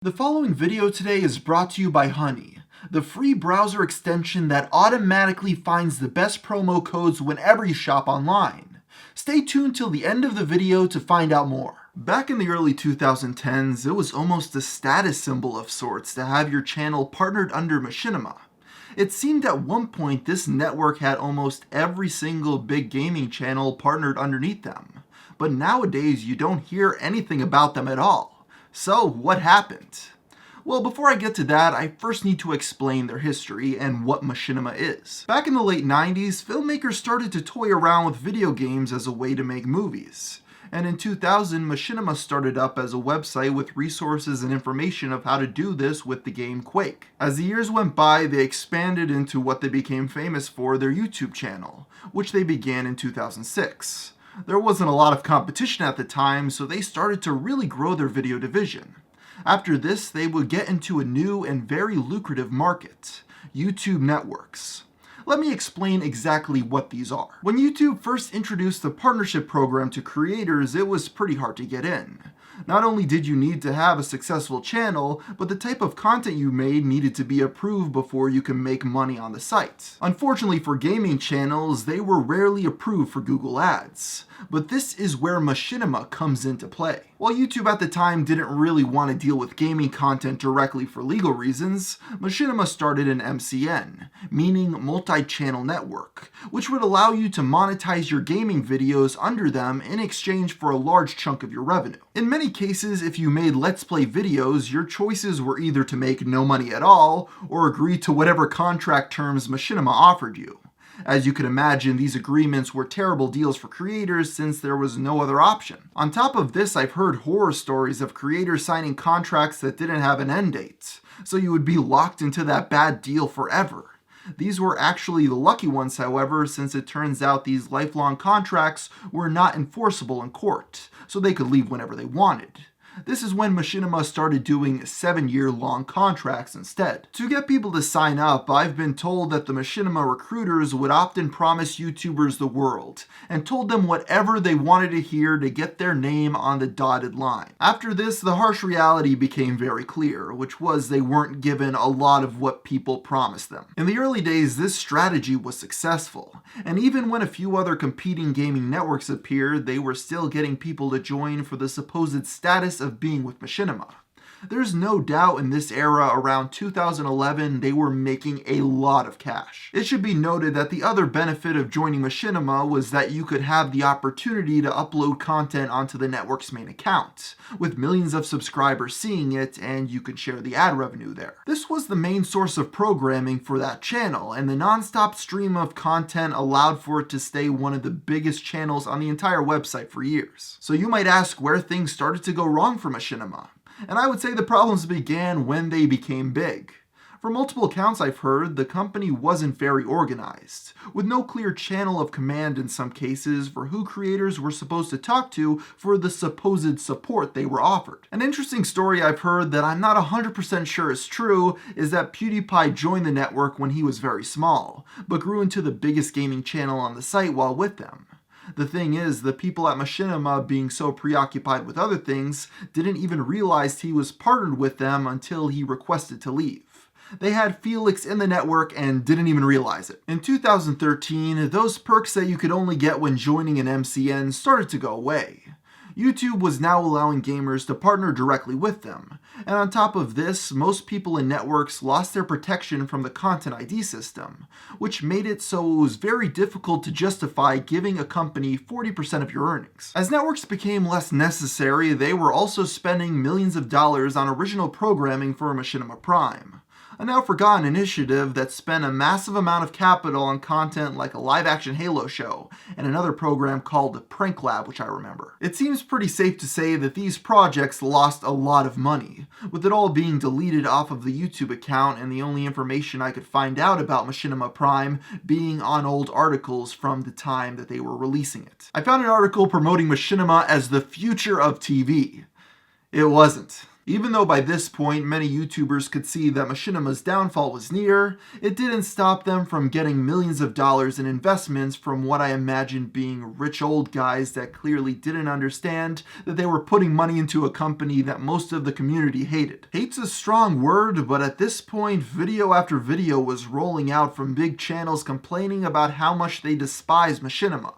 The following video today is brought to you by Honey, the free browser extension that automatically finds the best promo codes whenever you shop online. Stay tuned till the end of the video to find out more. Back in the early 2010s, it was almost a status symbol of sorts to have your channel partnered under Machinima. It seemed at one point this network had almost every single big gaming channel partnered underneath them. But nowadays you don't hear anything about them at all. So, what happened? Well, before I get to that, I first need to explain their history and what Machinima is. Back in the late 90s, filmmakers started to toy around with video games as a way to make movies. And in 2000, Machinima started up as a website with resources and information of how to do this with the game Quake. As the years went by, they expanded into what they became famous for, their YouTube channel, which they began in 2006. There wasn't a lot of competition at the time, so they started to really grow their video division. After this, they would get into a new and very lucrative market, YouTube networks. Let me explain exactly what these are. When YouTube first introduced the partnership program to creators, it was pretty hard to get in. Not only did you need to have a successful channel, but the type of content you made needed to be approved before you can make money on the site. Unfortunately for gaming channels, they were rarely approved for Google Ads. But this is where Machinima comes into play. While YouTube at the time didn't really want to deal with gaming content directly for legal reasons, Machinima started an MCN, meaning multi-channel network, which would allow you to monetize your gaming videos under them in exchange for a large chunk of your revenue. In many cases, if you made Let's Play videos, your choices were either to make no money at all, or agree to whatever contract terms Machinima offered you. As you can imagine, these agreements were terrible deals for creators since there was no other option. On top of this, I've heard horror stories of creators signing contracts that didn't have an end date, so you would be locked into that bad deal forever. These were actually the lucky ones, however, since it turns out these lifelong contracts were not enforceable in court, so they could leave whenever they wanted. This is when Machinima started doing 7-year-long contracts instead. To get people to sign up, I've been told that the Machinima recruiters would often promise YouTubers the world, and told them whatever they wanted to hear to get their name on the dotted line. After this, the harsh reality became very clear, which was they weren't given a lot of what people promised them. In the early days, this strategy was successful, and even when a few other competing gaming networks appeared, they were still getting people to join for the supposed status of being with Machinima. There's no doubt in this era, around 2011, they were making a lot of cash. It should be noted that the other benefit of joining Machinima was that you could have the opportunity to upload content onto the network's main account, with millions of subscribers seeing it, and you could share the ad revenue there. This was the main source of programming for that channel, and the non-stop stream of content allowed for it to stay one of the biggest channels on the entire website for years. So you might ask where things started to go wrong for Machinima. And I would say the problems began when they became big. From multiple accounts I've heard, the company wasn't very organized, with no clear channel of command in some cases for who creators were supposed to talk to for the supposed support they were offered. An interesting story I've heard that I'm not 100% sure is true is that PewDiePie joined the network when he was very small, but grew into the biggest gaming channel on the site while with them. The thing is, the people at Machinima, being so preoccupied with other things, didn't even realize he was partnered with them until he requested to leave. They had Felix in the network and didn't even realize it. In 2013, those perks that you could only get when joining an MCN started to go away. YouTube was now allowing gamers to partner directly with them, and on top of this, most people in networks lost their protection from the Content ID system, which made it so it was very difficult to justify giving a company 40% of your earnings. As networks became less necessary, they were also spending millions of dollars on original programming for Machinima Prime, a now forgotten initiative that spent a massive amount of capital on content like a live-action Halo show and another program called Prank Lab, which I remember. It seems pretty safe to say that these projects lost a lot of money, with it all being deleted off of the YouTube account and the only information I could find out about Machinima Prime being on old articles from the time that they were releasing it. I found an article promoting Machinima as the future of TV. It wasn't. Even though by this point many YouTubers could see that Machinima's downfall was near, it didn't stop them from getting millions of dollars in investments from what I imagined being rich old guys that clearly didn't understand that they were putting money into a company that most of the community hated. Hate's a strong word, but at this point video after video was rolling out from big channels complaining about how much they despise Machinima.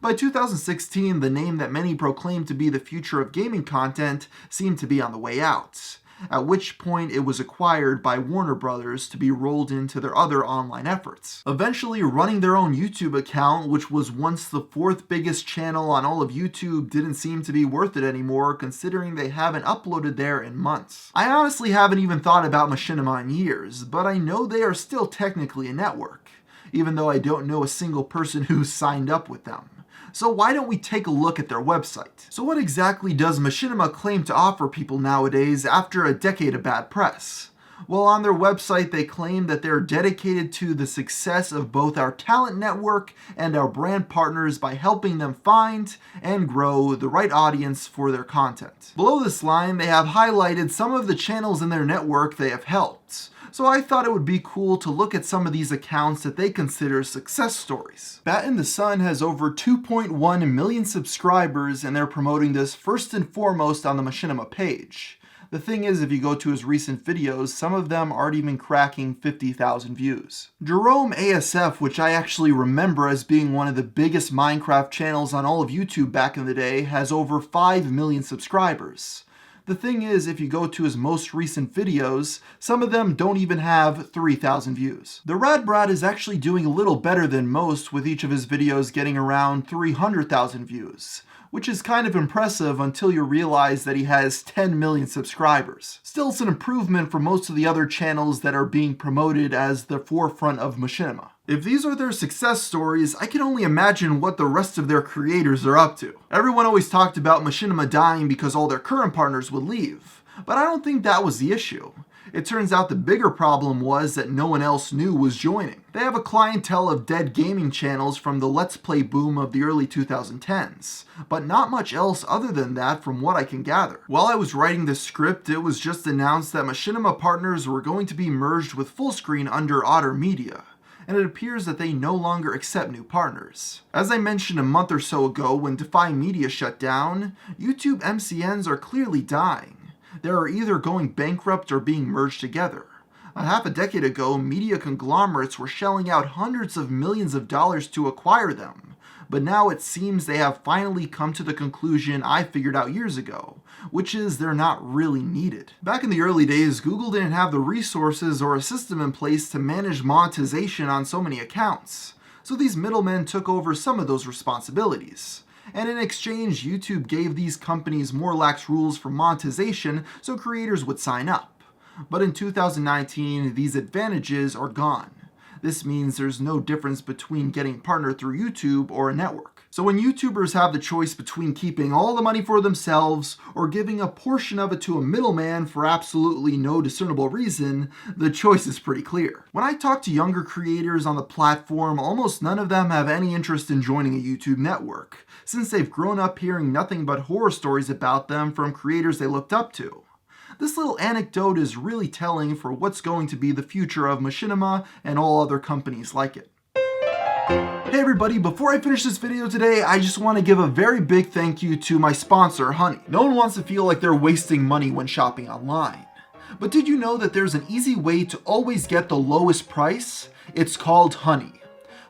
By 2016, the name that many proclaimed to be the future of gaming content seemed to be on the way out, at which point it was acquired by Warner Brothers to be rolled into their other online efforts. Eventually, running their own YouTube account, which was once the fourth biggest channel on all of YouTube, didn't seem to be worth it anymore, considering they haven't uploaded there in months. I honestly haven't even thought about Machinima in years, but I know they are still technically a network, even though I don't know a single person who's signed up with them. So why don't we take a look at their website? So what exactly does Machinima claim to offer people nowadays after a decade of bad press? Well, on their website they claim that they're dedicated to the success of both our talent network and our brand partners by helping them find and grow the right audience for their content. Below this line, they have highlighted some of the channels in their network they have helped. So I thought it would be cool to look at some of these accounts that they consider success stories. Bat in the Sun has over 2.1 million subscribers, and they're promoting this first and foremost on the Machinima page. The thing is, if you go to his recent videos, some of them aren't even cracking 50,000 views. Jerome ASF, which I actually remember as being one of the biggest Minecraft channels on all of YouTube back in the day, has over 5 million subscribers. The thing is, if you go to his most recent videos, some of them don't even have 3,000 views. The Radbrad is actually doing a little better than most, with each of his videos getting around 300,000 views, which is kind of impressive until you realize that he has 10 million subscribers. Still, it's an improvement for most of the other channels that are being promoted as the forefront of Machinima. If these are their success stories, I can only imagine what the rest of their creators are up to. Everyone always talked about Machinima dying because all their current partners would leave, but I don't think that was the issue. It turns out the bigger problem was that no one else knew was joining. They have a clientele of dead gaming channels from the Let's Play boom of the early 2010s, but not much else other than that from what I can gather. While I was writing this script, it was just announced that Machinima partners were going to be merged with Fullscreen under Otter Media, and it appears that they no longer accept new partners. As I mentioned a month or so ago when Defy Media shut down, YouTube MCNs are clearly dying. They are either going bankrupt or being merged together. A half a decade ago, media conglomerates were shelling out hundreds of millions of dollars to acquire them, but now it seems they have finally come to the conclusion I figured out years ago, which is they're not really needed. Back in the early days, Google didn't have the resources or a system in place to manage monetization on so many accounts, so these middlemen took over some of those responsibilities. And in exchange, YouTube gave these companies more lax rules for monetization so creators would sign up. But in 2019, these advantages are gone. This means there's no difference between getting partnered through YouTube or a network. So when YouTubers have the choice between keeping all the money for themselves or giving a portion of it to a middleman for absolutely no discernible reason, the choice is pretty clear. When I talk to younger creators on the platform, almost none of them have any interest in joining a YouTube network, since they've grown up hearing nothing but horror stories about them from creators they looked up to. This little anecdote is really telling for what's going to be the future of Machinima and all other companies like it. Hey everybody, before I finish this video today, I just want to give a very big thank you to my sponsor, Honey. No one wants to feel like they're wasting money when shopping online. But did you know that there's an easy way to always get the lowest price? It's called Honey.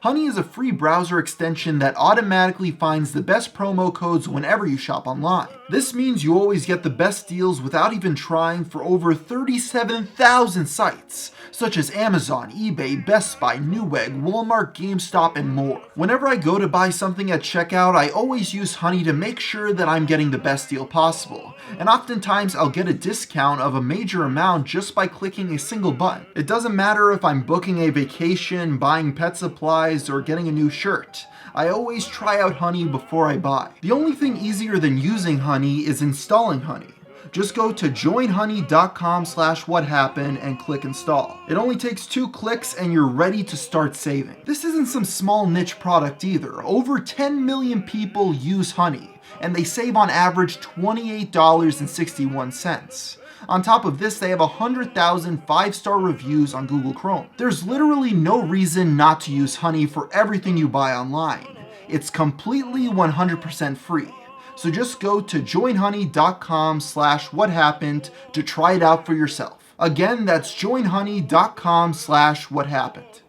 Honey is a free browser extension that automatically finds the best promo codes whenever you shop online. This means you always get the best deals without even trying for over 37,000 sites, such as Amazon, eBay, Best Buy, Newegg, Walmart, GameStop, and more. Whenever I go to buy something at checkout, I always use Honey to make sure that I'm getting the best deal possible. And oftentimes I'll get a discount of a major amount just by clicking a single button. It doesn't matter if I'm booking a vacation, buying pet supplies, or getting a new shirt. I always try out Honey before I buy. The only thing easier than using Honey is installing Honey. Just go to joinhoney.com/whathappened and click install. It only takes 2 clicks and you're ready to start saving. This isn't some small niche product either. Over 10 million people use Honey, and they save on average $28.61. On top of this, they have 100,000 5-star reviews on Google Chrome. There's literally no reason not to use Honey for everything you buy online. It's completely 100% free. So just go to joinhoney.com/whathappened to try it out for yourself. Again, that's joinhoney.com/whathappened.